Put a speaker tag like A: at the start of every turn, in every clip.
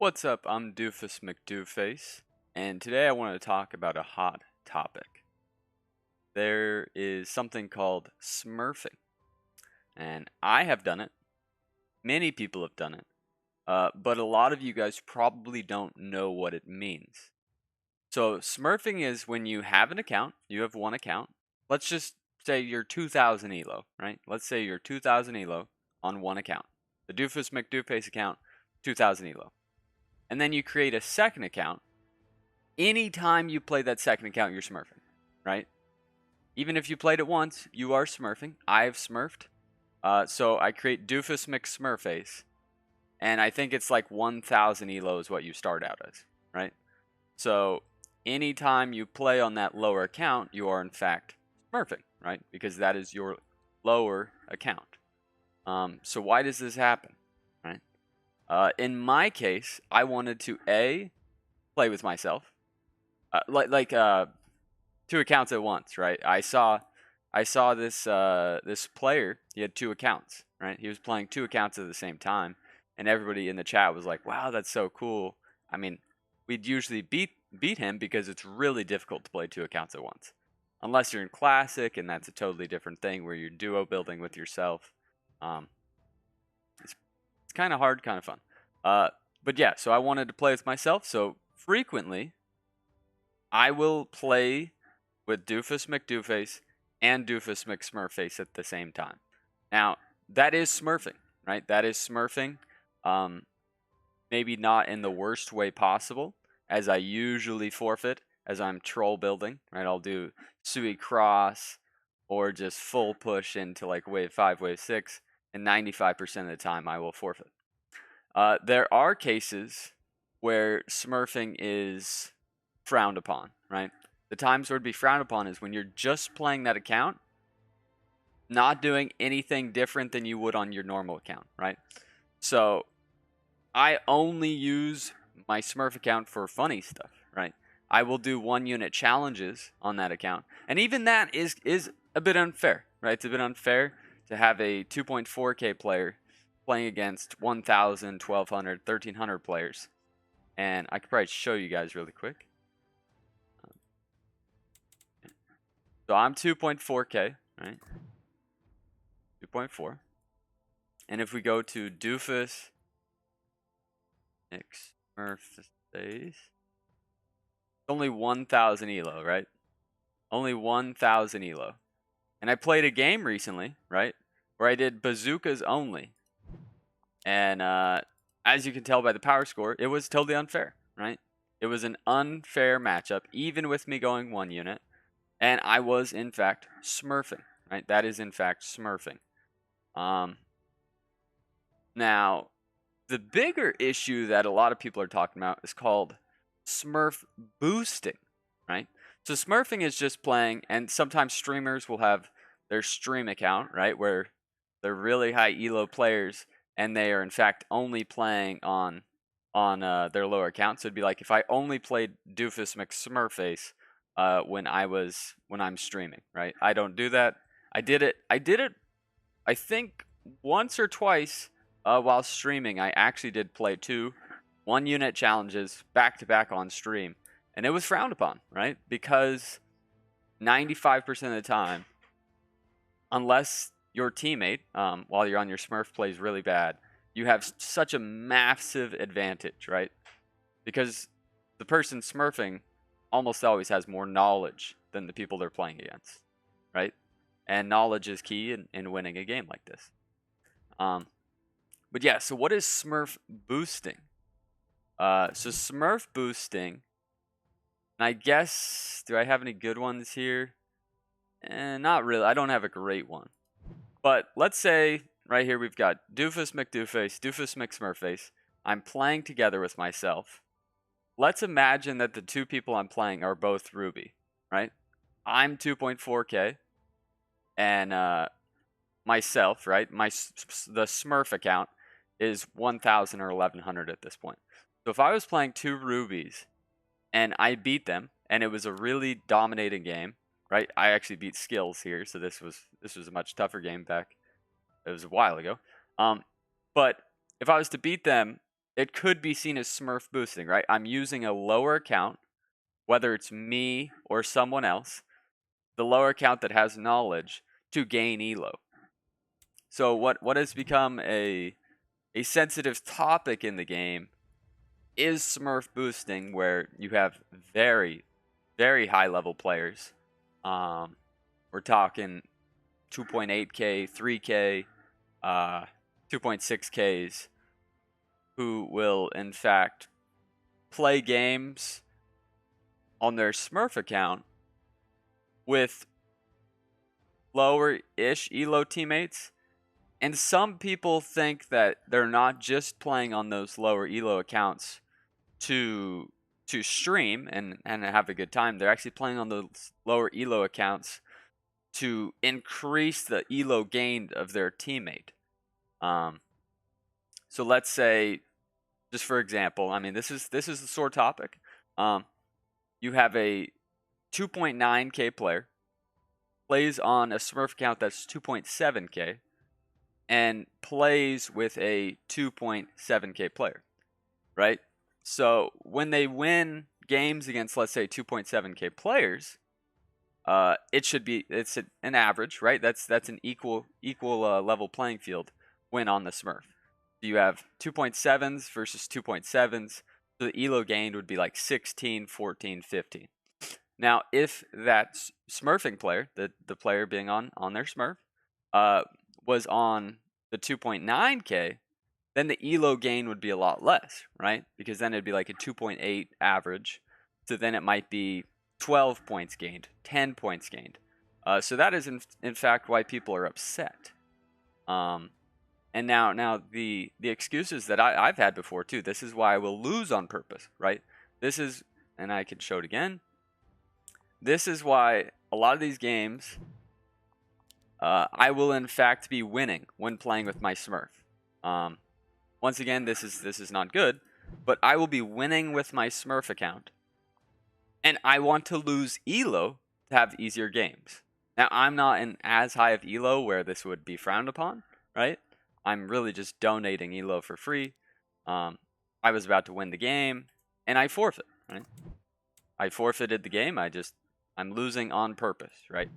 A: What's up? I'm Doofus Mcdooface, and today I want to talk about a hot topic. There is something called smurfing, and I have done it. Many people have done it, but a lot of you guys probably don't know what it means. So, smurfing is when you have an account, you have one account. Let's just say you're 2000 elo, right? Let's say you're 2000 elo on one account. The Doofus Mcdooface account, 2000 elo. And then you create a second account. Anytime you play that second account, you're smurfing, right? Even if you played it once, you are smurfing. I've smurfed. So I create Doofus McSmurface, and I think it's like 1000 elo is what you start out as, right? So anytime you play on that lower account, you are in fact smurfing, right? Because that is your lower account. So why does this happen, right? In my case, I wanted to play with myself, like two accounts at once, right? I saw this player. He had two accounts, right? He was playing two accounts at the same time, and everybody in the chat was like, "Wow, that's so cool." I mean, we'd usually beat him because it's really difficult to play two accounts at once, unless you're in classic, and that's a totally different thing where you're duo building with yourself. Um, it's kind of hard, kind of fun. But yeah, so I wanted to play with myself. So frequently, I will play with Doofus McDooface and Doofus McSmurface at the same time. Now, that is smurfing, right? That is smurfing. Um, Maybe not in the worst way possible, as I usually forfeit as I'm troll building, right? I'll do Sui Cross or just full push into like wave 5, wave 6, and 95% of the time I will forfeit. There are cases where smurfing is frowned upon, right? The times where it'd be frowned upon is when you're just playing that account, not doing anything different than you would on your normal account, right? So I only use my Smurf account for funny stuff, right? I will do 1 unit challenges on that account. And even that is a bit unfair, right? It's a bit unfair to have a 2.4K player playing against 1000, 1200, 1300 players. And I could probably show you guys really quick. So I'm 2.4K, right? 2.4. And if we go to Doofus Smurf days, it's only 1000 elo, right? Only 1000 elo. And I played a game recently, right? Where I did bazookas only. And as you can tell by the power score, it was totally unfair, right? It was an unfair matchup, even with me going 1 unit. And I was, in fact, smurfing, right? That is, in fact, smurfing. Now, the bigger issue that a lot of people are talking about is called Smurf-Boosting, right? So smurfing is just playing, and sometimes streamers will have their stream account, right, where they're really high elo players, and they are in fact only playing on their lower account. So it'd be like if I only played Doofus McSmurface when I'm streaming, right? I don't do that. I did it. I think once or twice while streaming. I actually did play two 1 unit challenges back to back on stream, and it was frowned upon, right? Because 95% of the time, unless your teammate, while you're on your Smurf, plays really bad, you have such a massive advantage, right? Because the person smurfing almost always has more knowledge than the people they're playing against, right? And knowledge is key in winning a game like this. But yeah, so what is Smurf boosting? So Smurf boosting, and I guess, do I have any good ones here? Not really. I don't have a great one. But let's say right here we've got Doofus McDooface, Doofus McSmurface. I'm playing together with myself. Let's imagine that the two people I'm playing are both Ruby, right? I'm 2.4K, and myself, right? The Smurf account is 1000 or 1100 at this point. So if I was playing two Rubies and I beat them, and it was a really dominating game, right? I actually beat Skills here, so this was a much tougher game back. It was a while ago. But if I was to beat them, it could be seen as Smurf boosting, right? I'm using a lower account, whether it's me or someone else, the lower account that has knowledge to gain elo. So what has become a sensitive topic in the game is Smurf boosting, where you have very, very high level players. We're talking 2.8k, 3k, 2.6ks, who will in fact play games on their Smurf account with lower-ish elo teammates. And some people think that they're not just playing on those lower elo accounts to stream and have a good time. They're actually playing on those lower elo accounts to increase the elo gained of their teammate. So let's say, just for example, I mean this is the sore topic. You have a 2.9k player plays on a Smurf account that's 2.7k and plays with a 2.7k player, right? So when they win games against, let's say, 2.7k players, it's an average, right? That's an equal level playing field when on the Smurf. So you have 2.7s versus 2.7s. So the elo gained would be like 16, 14, 15. Now, if that Smurfing player, the player being on their Smurf, was on the 2.9k, then the elo gain would be a lot less, right? Because then it'd be like a 2.8 average. So then it might be 12 points gained, 10 points gained. So that is in fact why people are upset. And now the excuses that I've had before too. This is why I will lose on purpose, right? This is, and I can show it again. This is why a lot of these games, I will in fact be winning when playing with my Smurf. Once again, this is not good, but I will be winning with my Smurf account, and I want to lose elo to have easier games. Now, I'm not in as high of elo where this would be frowned upon, right? I'm really just donating elo for free. I was about to win the game, and I forfeit, right? I forfeited the game. I'm losing on purpose, right?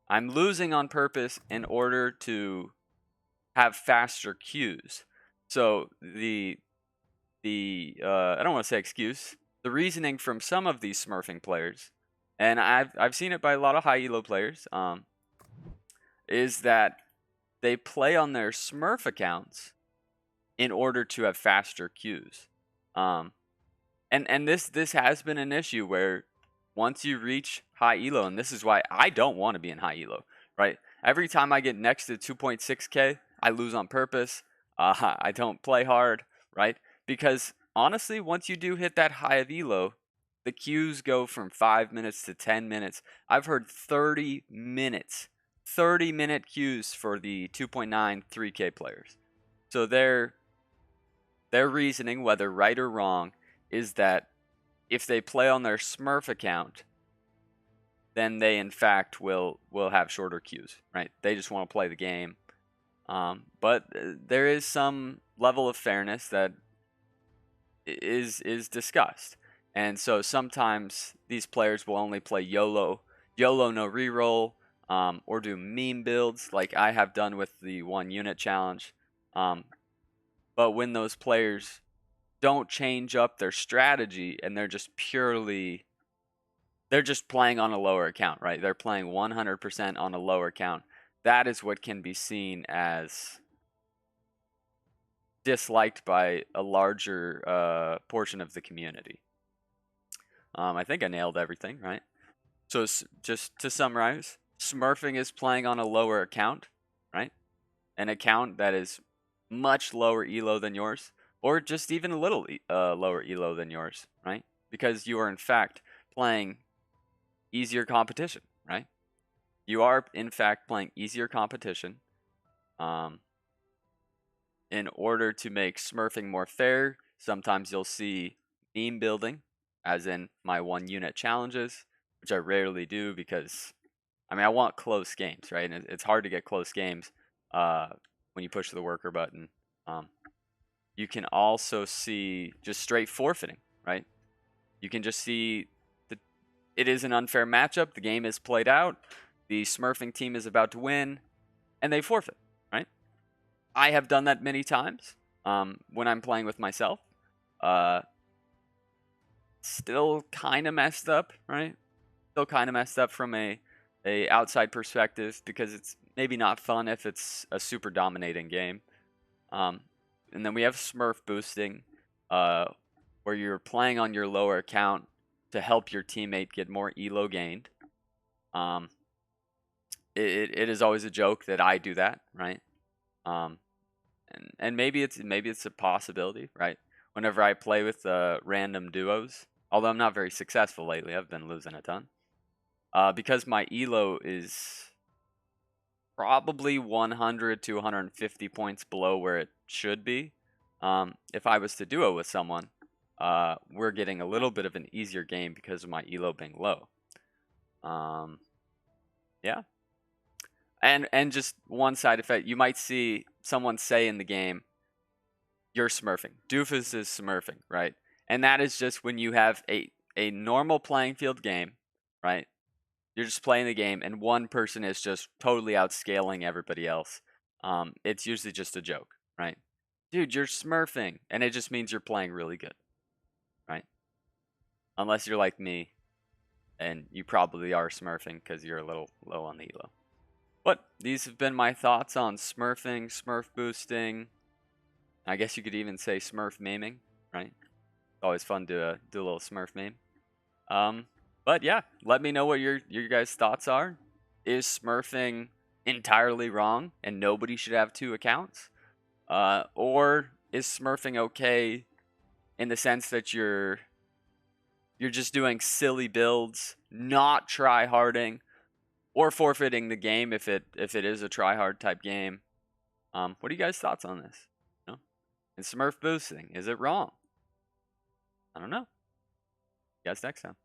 A: I'm losing on purpose in order to have faster queues. So the I don't want to say excuse, the reasoning from some of these smurfing players, and I've seen it by a lot of high elo players, is that they play on their Smurf accounts in order to have faster queues. And this has been an issue where once you reach high elo, and this is why I don't want to be in high elo, right? Every time I get next to 2.6k, I lose on purpose. I don't play hard, right? Because honestly, once you do hit that high of elo, the queues go from 5 minutes to 10 minutes. I've heard 30 minutes, 30-minute queues for the 2.9 3k players. So their reasoning, whether right or wrong, is that if they play on their Smurf account, then they in fact will have shorter queues, right? They just want to play the game. But there is some level of fairness that is discussed, and so sometimes these players will only play YOLO no reroll, or do meme builds like I have done with the 1 unit challenge. But when those players don't change up their strategy and they're just playing on a lower account, right? They're playing 100% on a lower account. That is what can be seen as disliked by a larger portion of the community. I think I nailed everything, right? So just to summarize, Smurfing is playing on a lower account, right? An account that is much lower elo than yours, or just even a little lower elo than yours, right? Because you are in fact playing easier competition, right? You are in fact playing easier competition. In order to make smurfing more fair, sometimes you'll see meme building, as in my 1 unit challenges, which I rarely do because, I mean, I want close games, right? And it's hard to get close games when you push the worker button. you can also see just straight forfeiting, right? You can just see that it is an unfair matchup. The game is played out. The Smurfing team is about to win, and they forfeit, right? I have done that many times when I'm playing with myself. Still kind of messed up, right? Still kind of messed up from a outside perspective because it's maybe not fun if it's a super dominating game. And then we have Smurf-Boosting, where you're playing on your lower account to help your teammate get more elo gained. It is always a joke that I do that, right? And maybe it's a possibility, right? Whenever I play with random duos, although I'm not very successful lately, I've been losing a ton. Because my elo is probably 100 to 150 points below where it should be. If I was to duo with someone, we're getting a little bit of an easier game because of my elo being low. Yeah. And just one side effect, you might see someone say in the game, "You're smurfing." Doofus is smurfing, right? And that is just when you have a normal playing field game, right? You're just playing the game, and one person is just totally outscaling everybody else. It's usually just a joke, right? Dude, you're smurfing, and it just means you're playing really good, right? Unless you're like me, and you probably are smurfing because you're a little low on the elo. But these have been my thoughts on smurfing, smurf boosting. I guess you could even say Smurf-Memeing, right? It's always fun to do a little Smurf meme. But yeah, let me know what your guys' thoughts are. Is smurfing entirely wrong and nobody should have 2 accounts? Or is smurfing okay in the sense that you're just doing silly builds, not try-harding, or forfeiting the game if it is a try-hard type game? What are you guys' thoughts on this? You know? And Smurf boosting, is it wrong? I don't know. See you guys next time.